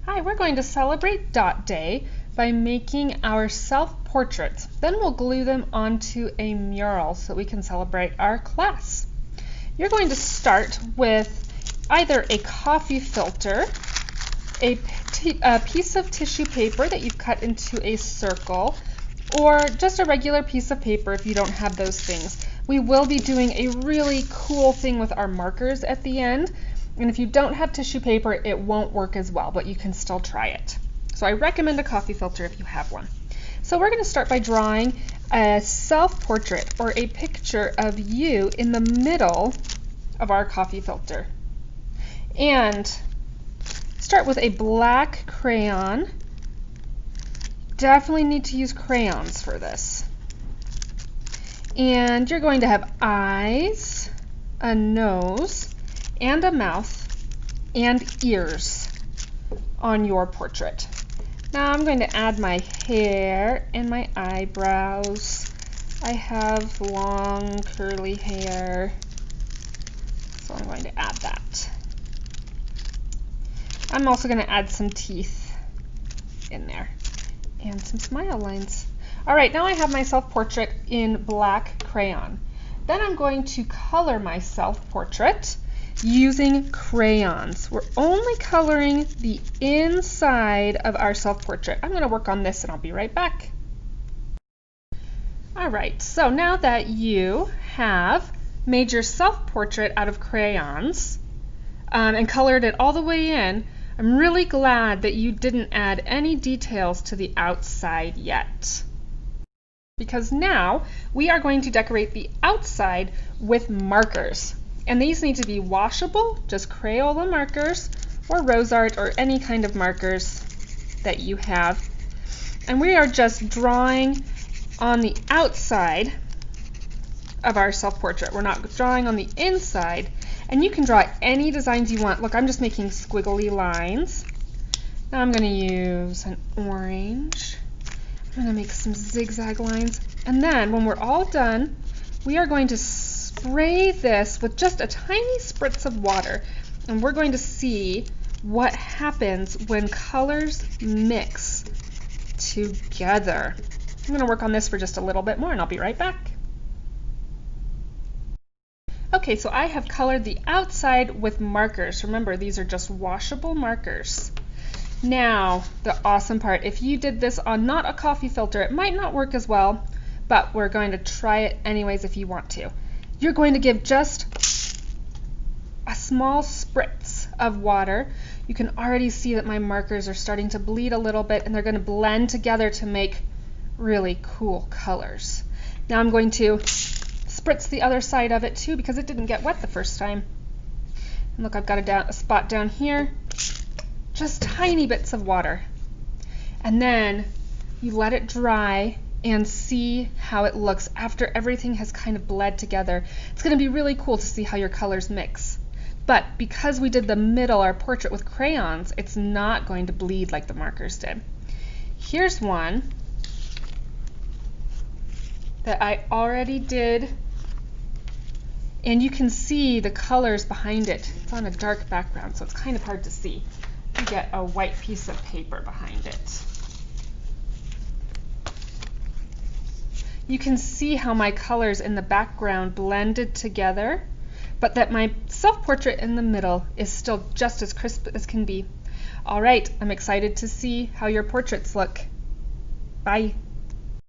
Hi, we're going to celebrate Dot Day by making our self-portraits. Then we'll glue them onto a mural so we can celebrate our class. You're going to start with either a coffee filter, a piece of tissue paper that you've cut into a circle, or just a regular piece of paper if you don't have those things. We will be doing a really cool thing with our markers at the end. And if you don't have tissue paper, it won't work as well, but you can still try it. So I recommend a coffee filter if you have one. So we're going to start by drawing a self-portrait or a picture of you in the middle of our coffee filter. And start with a black crayon. Definitely need to use crayons for this. And you're going to have eyes, a nose, and a mouth and ears on your portrait. Now I'm going to add my hair and my eyebrows. I have long curly hair, so I'm going to add that. I'm also going to add some teeth in there and some smile lines. All right, now I have my self-portrait in black crayon. Then I'm going to color my self-portrait using crayons. We're only coloring the inside of our self-portrait. I'm going to work on this and I'll be right back. All right, so now that you have made your self-portrait out of crayons and colored it all the way in, I'm really glad that you didn't add any details to the outside yet. Because now we are going to decorate the outside with markers. And these need to be washable, just Crayola markers, or rose art, or any kind of markers that you have. And we are just drawing on the outside of our self-portrait. We're not drawing on the inside. And you can draw any designs you want. Look, I'm just making squiggly lines. Now I'm going to use an orange. I'm going to make some zigzag lines. And then when we're all done, we are going to spray this with just a tiny spritz of water, and we're going to see what happens when colors mix together. I'm going to work on this for just a little bit more and I'll be right back. Okay, so I have colored the outside with markers. Remember, these are just washable markers. Now, the awesome part, if you did this on not a coffee filter, it might not work as well, but we're going to try it anyways if you want to. You're going to give just a small spritz of water. You can already see that my markers are starting to bleed a little bit and they're going to blend together to make really cool colors. Now I'm going to spritz the other side of it too because it didn't get wet the first time. And look, I've got a spot down here, just tiny bits of water. And then you let it dry and see how it looks after everything has kind of bled together. It's going to be really cool to see how your colors mix. But because we did the middle, our portrait with crayons, it's not going to bleed like the markers did. Here's one that I already did, and you can see the colors behind it. It's on a dark background, so it's kind of hard to see. You get a white piece of paper behind it. You can see how my colors in the background blended together, but that my self-portrait in the middle is still just as crisp as can be. All right, I'm excited to see how your portraits look. Bye.